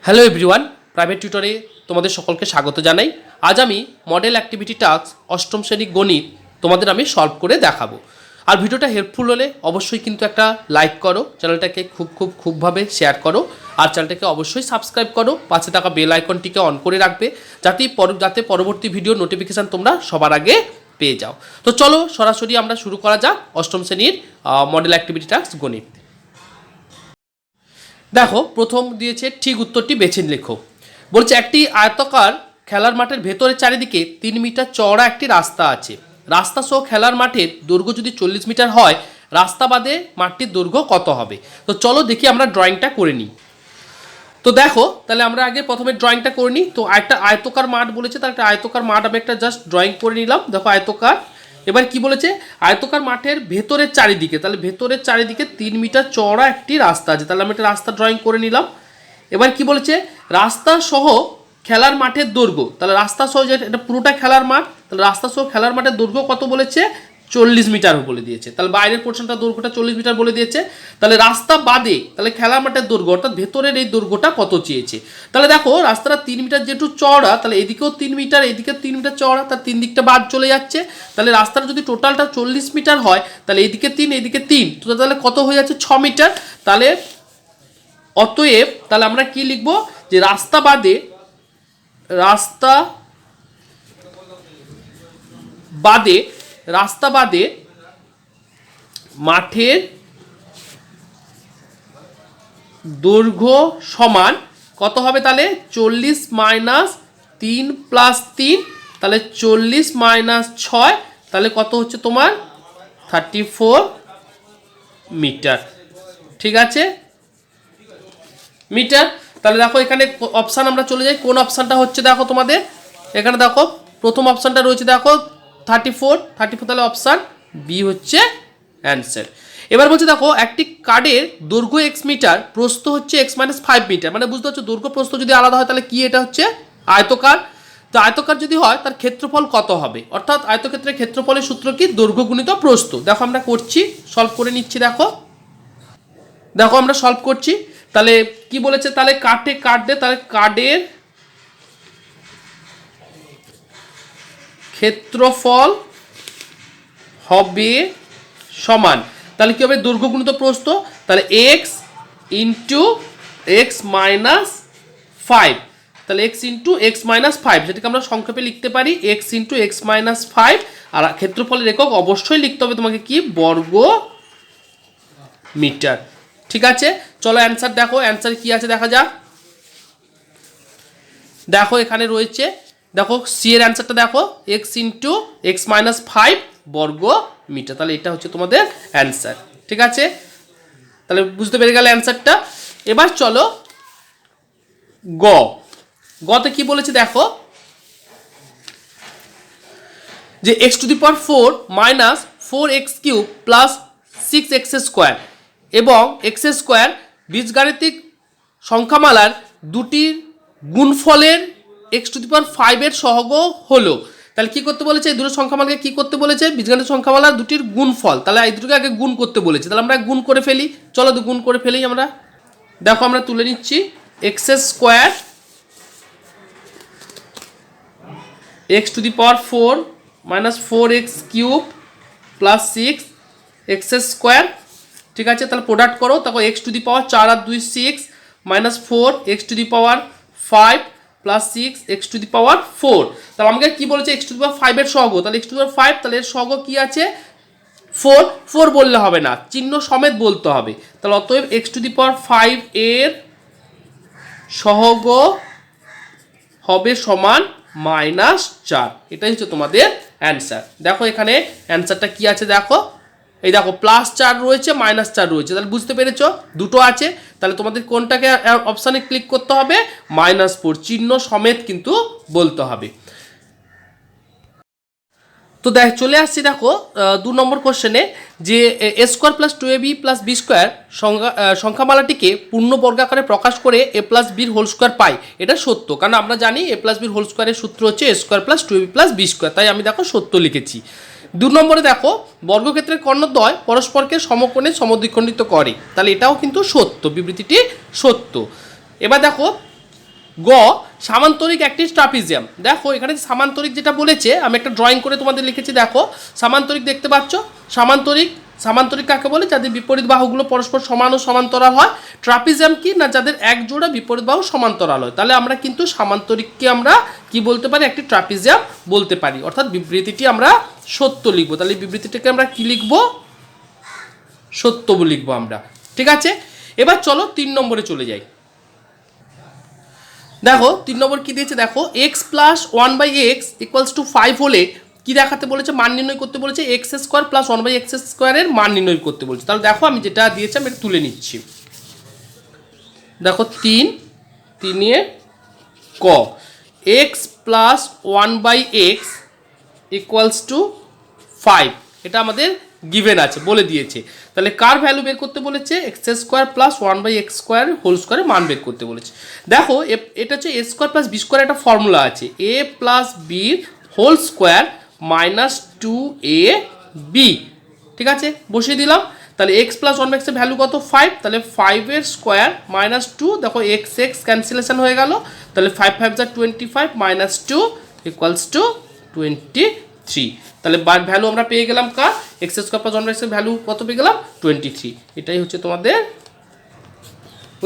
Hello everyone, private টিউটরে তোমাদের সকলকে স্বাগত জানাই। আজ আমি মডেল অ্যাক্টিভিটি টাস্ক অষ্টম শ্রেণী গণিত তোমাদের আমি সলভ করে দেখাবো। আর ভিডিওটা হেল্পফুল হলে অবশ্যই কিন্তু একটা লাইক করো, চ্যানেলটাকে খুবভাবে শেয়ার করো, আর চ্যানেলটাকে অবশ্যই সাবস্ক্রাইব করো, পাশে থাকা বেল আইকনটিকে অন করে রাখবে যাতে পরবর্তী ভিডিও নোটিফিকেশান তোমরা সবার আগে পেয়ে যাও। তো চলো সরাসরি আমরা শুরু করা যাক অষ্টম শ্রেণীর মডেল অ্যাক্টিভিটি টাস্ক গণিত। দেখো প্রথম দিয়েছে ঠিক উত্তরটি বেছে লেখো। বলছে একটি আয়তাকার খেলার মাঠের ভেতরে চারিদিকে 3 মিটার চওড়া একটি রাস্তা আছে। রাস্তা সহ খেলার মাঠের দৈর্ঘ্য যদি 40 মিটার হয়, রাস্তা বাদে মাঠটির দৈর্ঘ্য কত হবে? তো চলো দেখি আমরা ড্রয়িংটা করে নিই। তো দেখো তাহলে আমরা আগে প্রথমে ড্রয়িংটা করে নিই। তো একটা আয়তাকার মাঠ বলেছে, তার একটা আয়তাকার মাঠ আমি একটা জাস্ট ড্রয়িং করে নিলাম। দেখো আয়তাকার, এবার কি বলেছে আয়তাকার মাঠের ভেতরের চারিদিকে, তাহলে ভেতরের চারিদিকে 3 মিটার চওড়া একটি রাস্তা আছে, তাহলে আমি একটা রাস্তা ড্রয়িং করে নিলাম। এবার কি বলেছে রাস্তা সহ খেলার মাঠের দৈর্ঘ্য, তাহলে রাস্তা সহ যে এটা পুরোটা খেলার মাঠ, তাহলে রাস্তা সহ খেলার মাঠের দৈর্ঘ্য কত বলেছে? 40 মিটার বলে দিয়েছে। তাহলে বাইরের পোর্শনটা দৈর্ঘ্যটা 40 মিটার বলে দিয়েছে। তাহলে রাস্তা বাদে তাহলে খেলার মাঠের দৈর্ঘ্য অর্থাৎ ভেতরের এই দৈর্ঘ্যটা কত চেয়েছে। তাহলে দেখো রাস্তাটা 3 মিটার যেহেতু চওড়া, তাহলে এদিকেও 3 মিটার এদিকে 3 মিটার চওড়া, তার 3 দিকটা বাদ চলে যাচ্ছে। তাহলে রাস্তাটা যদি টোটালটা 40 মিটার হয়, তাহলে এদিকে 3 এদিকে 3, তো তাহলে কত হয়ে যাচ্ছে? 6 মিটার। তাহলে অতএব তাহলে আমরা কি লিখবো যে রাস্তা বাদে মাঠের দৈর্ঘ্য সমান কত হবে? তাহলে 40 মাইনাস 3 প্লাস 3, তাহলে 40 মাইনাস 6, তাহলে কত হচ্ছে তোমার? 34 মিটার। ঠিক আছে, মিটার। তাহলে দেখো এখানে অপশান আমরা চলে যাই, কোন অপশানটা হচ্ছে দেখো তোমাদের এখানে দেখো প্রথম অপশানটা রয়েছে দেখো 34, তাহলে অপশান বি হচ্ছে অ্যান্সার। এবার বলছে দেখো একটি কার্ডের দৈর্ঘ্য x মিটার, প্রস্থ হচ্ছে x - 5 মিটার, মানে বুঝতে পারছো দৈর্ঘ্য প্রস্থ যদি আলাদা হয় তাহলে কি এটা হচ্ছে আয়তকার। তো আয়তকার যদি হয় তার ক্ষেত্রফল কত হবে? অর্থাৎ আয়তক্ষেত্রের ক্ষেত্রফলের সূত্র কি? দৈর্ঘ্য গুণিত প্রস্থ। দেখো আমরা করছি, সলভ করে নিচ্ছি। দেখো আমরা সলভ করছি। তাহলে কি বলেছে? তাহলে তাহলে কার্ডের ক্ষেত্রফল হবে সমান, তাহলে কি হবে? দৈর্ঘ্য গুণিত প্রস্থ, তাহলে x ইন্টু x মাইনাস 5, তাহলে x ইন্টু x মাইনাস 5, যেটাকে আমরা সংক্ষেপে লিখতে পারি x ইন্টু x মাইনাস 5। আর ক্ষেত্রফলের একক অবশ্যই লিখতে হবে তোমাকে কি? বর্গ মিটার। ঠিক আছে, চলো অ্যান্সার দেখো, অ্যান্সার কি আছে দেখা যাক। দেখো এখানে রয়েছে, দেখো সি এর অ্যান্সারটা দেখো x ইন্টু x মাইনাস 5 বর্গ মিটার, তাহলে এটা হচ্ছে তোমাদের অ্যান্সার। ঠিক আছে, তাহলে বুঝতে পেরে গেলে অ্যান্সারটা। এবার চলো গতে কি বলেছে দেখো, যে x⁴ minus 4x³ plus 6x² এবং x² বীজগাণিতিক সংখ্যামালার দুটির গুণফলের x⁵ এর সহগ হলো। তাহলে কি করতে বলেছে? এই দুটো সংখ্যামালাকে কি করতে বলেছে? বীজগাণিতিক সংখ্যামালার দুটির গুণফল, তাহলে এই দুটোকে আগে গুণ করতে বলেছে। তাহলে আমরা গুণ করে ফেলি, চলো গুণ করে ফেলি আমরা। দেখো আমরা তুলে নিচ্ছি x² x⁴ minus 4x³ plus 6x²। ঠিক আছে, তাহলে প্রোডাক্ট করো, তারপর x⁴ 4 আর 2 6 মাইনাস 4x⁵ প্লাস 6x⁴। তাহলে আমাকে কি বলেছে? x⁵ এর সহগ, তাহলে x⁵ তাহলে এর সহগ কি আছে? 4 বললে হবে না, চিহ্ন সমেত বলতে হবে। তাহলে অতএব x⁵ এর সহগ হবে সমান -4। এটাই হচ্ছে তোমাদের অ্যান্সার। দেখো এখানে অ্যান্সারটা কি আছে দেখো, এই দেখো +4 রয়েছে -4 রয়েছে, তাহলে বুঝতে পেরেছো দুটো আছে। তাহলে তোমাদের কোনটাকে অপশানে ক্লিক করতে হবে? -4, চিহ্ন সমেত কিন্তু বলতে হবে। তো চলে আসছি দেখো 2 নম্বর কোশ্চেনে, যে a² + 2ab + b² সংখ্যামালাটিকে পূর্ণ বর্গাকারে প্রকাশ করে a + b² পাই। এটা সত্য, কারণ আমরা জানি a + b² এর সূত্র হচ্ছে a² + 2ab + b², তাই আমি দেখো সত্য লিখেছি। 2 নম্বরে দেখো বর্গক্ষেত্রের কর্ণদ্বয় পরস্পরকে সমকোণে সমদ্বিখণ্ডিত করে, তাহলে এটাও কিন্তু সত্য, বিবৃতিটি সত্য। এবার দেখো গ সামান্তরিক একটি ট্রাপিজিয়াম। দেখো এখানে সামান্তরিক যেটা বলেছে আমি একটা ড্রয়িং করে তোমাদের লিখেছি, দেখো সামান্তরিক দেখতে পাচ্ছ। সামান্তরিক সামান্তরিক কাকে বলে? যাদের বিপরীত বাহুগুলো পরস্পর সমান ও সমান্তরাল হয়। ট্রাপিজিয়াম কি না? যাদের এক জোড়া বিপরীত বাহু সমান্তরাল হয়। তাহলে আমরা কিন্তু সামান্তরিককে আমরা কি বলতে পারি? একটি ট্রাপিজিয়াম বলতে পারি। অর্থাৎ বিবৃতিটি আমরা সত্য লিখবো। তাহলে বিবৃতিটাকে আমরা কি লিখবো? সত্য লিখবো আমরা। ঠিক আছে, এবার চলো 3 নম্বরে চলে যাই। দেখো 3 নম্বর কি দিয়েছে, দেখো x plus 1/x equals to 5 হলে কি দেখাতে বলেছে? মান নির্ণয় করতে বলেছে। এক্স স্কোয়ার প্লাস 1/x স্কোয়ারের মান নির্ণয় করতে বলেছে। তাহলে দেখো আমি যেটা দিয়েছি আমি এটা তুলে নিচ্ছি। দেখো 3 ক x plus 1/x equals to 5, এটা আমাদের গিভেন আছে, বলে দিয়েছে। তাহলে কার ভ্যালু বের করতে বলেছে? X square plus 1/x square whole স্কোয়ারের মান বের করতে বলেছে। দেখো এটা হচ্ছে a square plus b square একটা ফর্মুলা আছে, a plus b whole square minus 2ab। ঠিক আছে, বসিয়ে দিলাম। তাহলে এক্স প্লাস 1/x এর ভ্যালু কত? 5। তাহলে 5 স্কোয়ার মাইনাস 2, দেখো এক্স এক্স ক্যান্সেলেশন হয়ে গেল। তাহলে 5 5 যা 25 মাইনাস 2 ইকুয়ালস টু 23। তাহলে ভ্যালু আমরা পেয়ে গেলাম কার? এক্স স্কোয়ার প্লাস 1/x এর ভ্যালু কত পেয়ে গেলাম? 23। এটাই হচ্ছে তোমাদের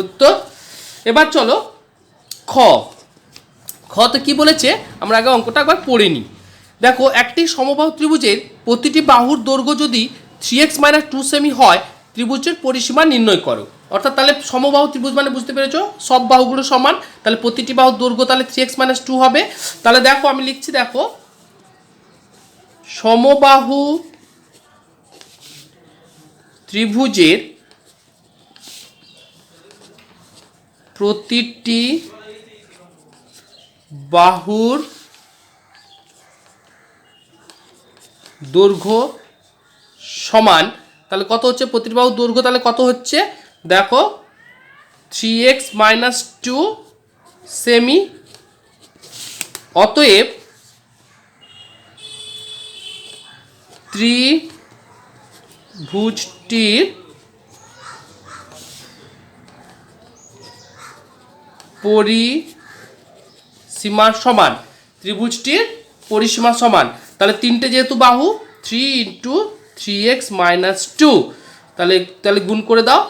উত্তর। এবার চলো খতে কি বলেছে আমরা আগে অঙ্কটা একবার পড়ে নিই। দেখো একটি সমবাহু ত্রিভুজের প্রতিটি বাহুর দৈর্ঘ্য যদি 3x - 2 সেমি হয়, ত্রিভুজের পরিসীমা নির্ণয় করো। অর্থাৎ তাহলে সমবাহু ত্রিভুজ মানে বুঝতে পেরেছো সব বাহুগুলো সমান, তাহলে প্রতিটি বাহুর দৈর্ঘ্য তাহলে 3x - 2 হবে। তাহলে দেখো আমি লিখছি, দেখো সমবাহু ত্রিভুজের প্রতিটি বাহুর দৈর্ঘ্য সমান। তাহলে কত হচ্ছে প্রতিটি বাহুর দৈর্ঘ্য? তাহলে কত হচ্ছে দেখো 3x - 2 সেমি। অতএব ত্রিভুজটির পরিসীমা সমান। ত্রিভুজটির পরিসীমা সমান। তাহলে তিনটে যেহেতু বাহু 3 × 3x - 2, তাহলে তাহলে গুণ করে দাও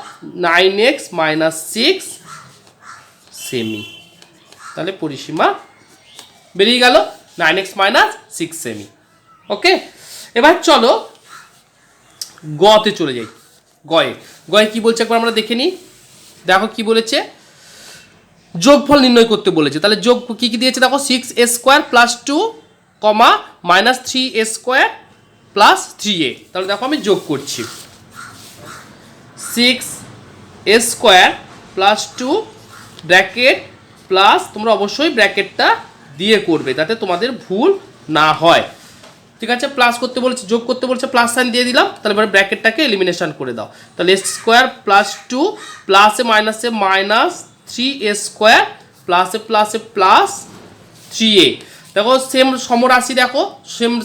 9x - 6 সেমি। তাহলে পরিসীমা বেরিয়ে গেল 9x - 6 সেমি। ওকে, এবার চলো গতে চলে যাই। গয়ে কি বলছে একবার আমরা দেখে নিই। দেখো কি বলেছে, যোগফল নির্ণয় করতে বলেছে। তাহলে যোগ কি কি দিয়েছে দেখো, 6a square plus 2 minus 3a square plus 3a। তাহলে দেখো আমি যোগ করছি 6a square plus 2 bracket plus, তোমরা অবশ্যই ব্র্যাকেটটা দিয়ে করবে যাতে তোমাদের ভুল না হয়। ঠিক আছে, প্লাস করতে বলেছে, যোগ করতে বলেছে, প্লাস সাইন দিয়ে দিলাম। তাহলে এবার ব্র্যাকেটটাকে এলিমিনেশন করে দাও। তাহলে এ স্কোয়ার প্লাস 2 প্লাসে মাইনাসে মাইনাস 3a স্কোয়ার প্লাসে প্লাসে প্লাস 3a। দেখো সেম সমরাশি, দেখো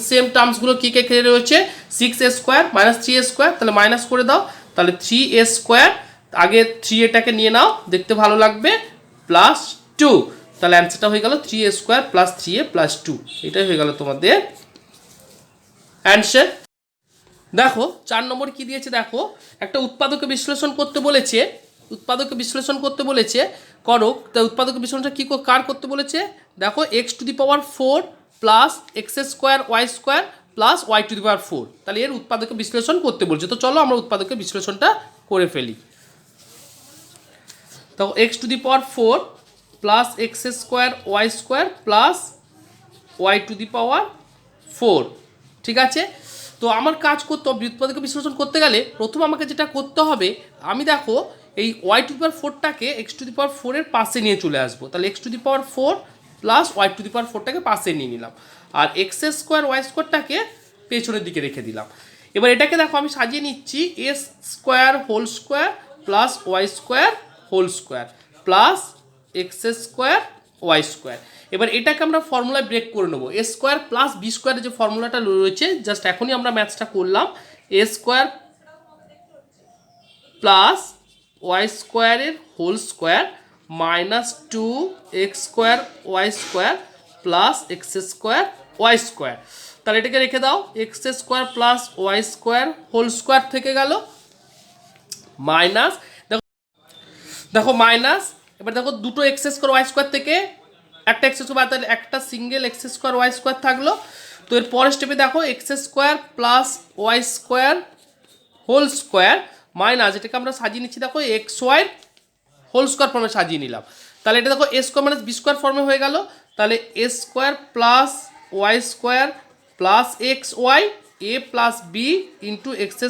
সেম টার্মসগুলো কী কে রয়েছে? 6a square minus 3a square, তাহলে মাইনাস করে দাও। তাহলে 3a স্কোয়ার, আগে 3aটাকে নিয়ে নাও দেখতে ভালো লাগবে, প্লাস 2। তাহলে অ্যান্সারটা হয়ে গেল 3a square plus 3a plus 2। এটাই হয়ে গেল তোমাদের অ্যান্সার। দেখো 4 নম্বর কি দিয়েছে, দেখো একটা উৎপাদকে বিশ্লেষণ করতে বলেছে। উৎপাদকে বিশ্লেষণ করতে বলেছে করো। তা উৎপাদকে বিশ্লেষণটা কী কার করতে বলেছে? দেখো x⁴ plus x square y square plus y⁴। তাহলে এর উৎপাদকে বিশ্লেষণ করতে বলছে। তো চলো আমরা উৎপাদকে বিশ্লেষণটা করে ফেলি। দেখো x⁴ plus x square y square plus y⁴। ঠিক আছে, তো আমার কাজ করতে হবে উৎপাদকে বিশ্লেষণ করতে গেলে প্রথম আমাকে যেটা করতে হবে, আমি দেখো এই y⁴টাকে x⁴ এর পাশে নিয়ে চলে আসবো। তাহলে x⁴ প্লাস y⁴টাকে পাশে নিয়ে নিলাম, আর x স্কোয়ার y স্কোয়ারটাকে পেছনের দিকে রেখে দিলাম। এবার এটাকে দেখো আমি সাজিয়ে নিচ্ছি, a square whole square plus y square whole square plus x square y square. এবার এটাকে আমরা ফর্মুলায় ব্রেক করে নেবো। এ স্কোয়ার প্লাস বি স্কোয়ারের যে ফর্মুলাটা রয়েছে, জাস্ট এখনই আমরা ম্যাথসটা করলাম। এ স্কোয়ার প্লাস ওয়াই স্কোয়ারের whole square minus 2x² y² plus x² y²। তাহলে এটাকে রেখে দাও, x² plus y² whole square থেকে গেল মাইনাস, দেখো মাইনাস, এবার দেখো দুটো x² y² থেকে একটা x² বাদ দিলে একটা সিঙ্গেল x² y² থাকলো। তো এর পরের স্টেপে দেখো x² plus y² whole square minus, এটাকে আমরা সাজিয়ে নিচ্ছি দেখো xy হোল স্কোয়ার ফর্মে সাজিয়ে নিলাম। তাহলে এটা দেখো a² মাইনাস b² ফর্মে হয়ে গেল। তাহলে a² plus y² plus xy a plus B into x²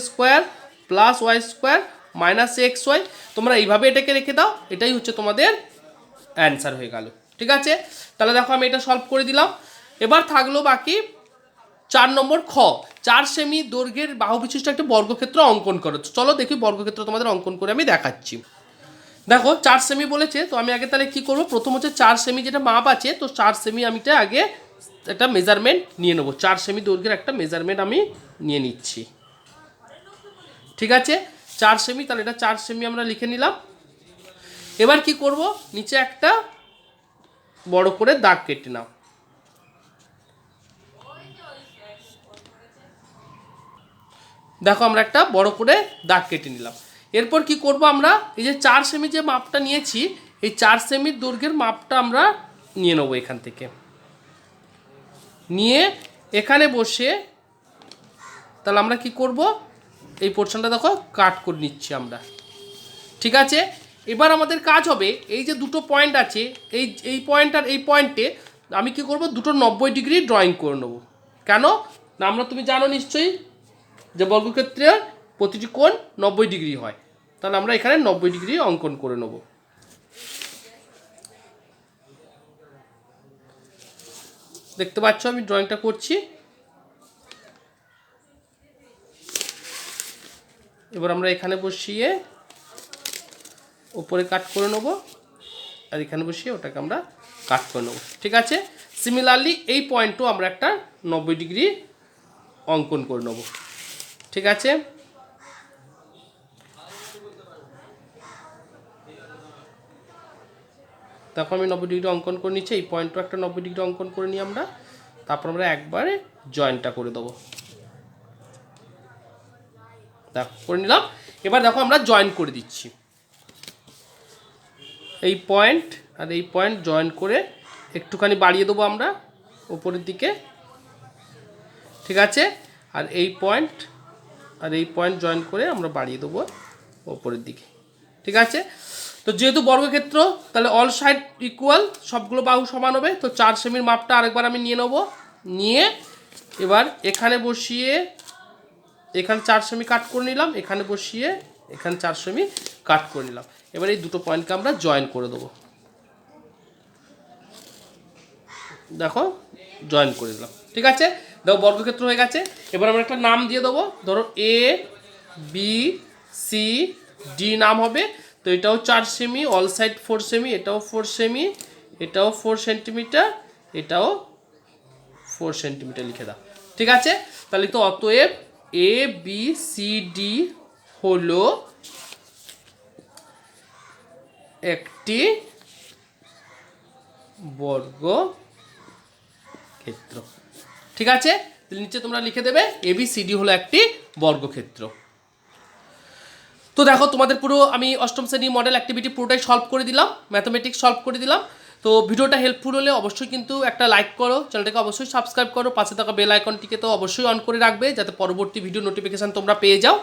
plus y² minus xy। তোমরা এইভাবে এটাকে রেখে দাও, এটাই হচ্ছে তোমাদের অ্যান্সার হয়ে গেল। ঠিক আছে, তাহলে দেখো আমি এটা সলভ করে দিলাম। এবার থাকলো বাকি 4 নম্বর খ, 4 সেমি দৈর্ঘ্যের বাহু বিশিষ্ট একটা বর্গক্ষেত্র অঙ্কন করো। চলো দেখি বর্গক্ষেত্র তোমাদের অঙ্কন করে আমি দেখাচ্ছি। দেখো 4 সেমি বলেছে, তো আমি আগে তাহলে কি করব, প্রথম হচ্ছে 4 সেমি যেটা মাপ আছে, তো 4 সেমি আমিটা আগে একটা মেজারমেন্ট নিয়ে নেবো। 4 সেমি দৈর্ঘ্যের একটা মেজারমেন্ট আমি নিয়ে নিচ্ছি। ঠিক আছে, 4 সেমি, তাহলে এটা 4 সেমি আমরা লিখে নিলাম। এবার কি করব, নিচে একটা বড় করে দাগ কেটে নাও। দেখো আমরা একটা বড় করে দাগ কেটে নিলাম। এরপর কি করব, আমরা এই যে 4 সেমি যে মাপটা নিয়েছি, এই 4 সেমির দৈর্ঘ্যের মাপটা আমরা নিয়ে নেবো এখান থেকে, নিয়ে এখানে বসে তাহলে আমরা কি করব, এই পোর্শনটা দেখো কাট করে নিচ্ছি আমরা। ঠিক আছে, এবার আমাদের কাজ হবে এই যে দুটো পয়েন্ট আছে, এই পয়েন্ট আর এই পয়েন্টে আমি কি করব, দুটো 90 ডিগ্রি ড্রয়িং করে নেব। কেন না, আমরা তুমি জানো নিশ্চয়ই যে বর্গক্ষেত্রের প্রতিটি কোণ 90 ডিগ্রি হয়। তাহলে আমরা এখানে 90 ডিগ্রি অঙ্কন করে নেব। দেখতে পাচ্ছ আমি ড্রয়িংটা করছি। এবার আমরা এখানে বসিয়ে উপরে কাট করে নেব, আর এখানে বসিয়ে ওটাকে আমরা কাট করে নেব। ঠিক আছে, সিমিলারলি এই পয়েন্টও আমরা একটা 90 ডিগ্রি অঙ্কন করে নেব। ঠিক আছে, দেখো আমি 90 ডিগ্রি অঙ্কন করে নিচ্ছি, এই পয়েন্টও একটা 90 ডিগ্রি অঙ্কন করে নিই আমরা। তারপর আমরা একবারে জয়েন্টটা করে দেবো। দেখো করে নিলাম। এবার দেখো আমরা জয়েন করে দিচ্ছি, এই পয়েন্ট আর এই পয়েন্ট জয়েন করে একটুখানি বাড়িয়ে দেবো আমরা উপরের দিকে। ঠিক আছে, আর এই পয়েন্ট আর এই পয়েন্ট জয়েন করে আমরা বাড়িয়ে দেবো উপরের দিকে। ঠিক আছে, তো যেহেতু বর্গক্ষেত্র তাহলে অল সাইড ইকুয়াল, সবগুলো বাহু সমান হবে। তো 4 সেমির মাপটা আরেকবার আমি নিয়ে নেব, নিয়ে এবার এখানে বসিয়ে এখানে 4 সেমি কাট করে নিলাম, এখানে বসিয়ে এখানে 4 সেমি কাট করে নিলাম। এবার এই দুটো পয়েন্টকে আমরা জয়েন করে দেবো। দেখো জয়েন করে দিলাম। ঠিক আছে, দেখো বর্গক্ষেত্র হয়ে গেছে। এবার আমরা একটা নাম দিয়ে দেবো, ধরো এ বি সি ডি নাম হবে। তো এটাও 4 সেমি, অল সাইড 4 সেমি, এটাও 4 সেমি, এটাও 4 সেন্টিমিটার, এটাও 4 সেন্টিমিটার লিখে দাও। ঠিক আছে, তাহলে তো অতএব এ বি সি ডি হলো একটি বর্গক্ষেত্র। ঠিক আছে, নিচে তোমরা লিখে দেবে ABCD হলো একটি বর্গক্ষেত্র। তো দেখো তোমাদের পুরো আমি অষ্টম শ্রেণী মডেল অ্যাক্টিভিটি পুরোটাই সলভ করে দিলাম, ম্যাথমেটিক্স সলভ করে দিলাম। তো ভিডিওটা হেল্পফুল হলে অবশ্যই কিন্তু একটা লাইক করো, চ্যানেলটাকে অবশ্যই সাবস্ক্রাইব করো, পাশে থাকা বেল আইকনটিকে তো অবশ্যই অন করে রাখবে যাতে পরবর্তী ভিডিও নোটিফিকেশান তোমরা পেয়ে যাও।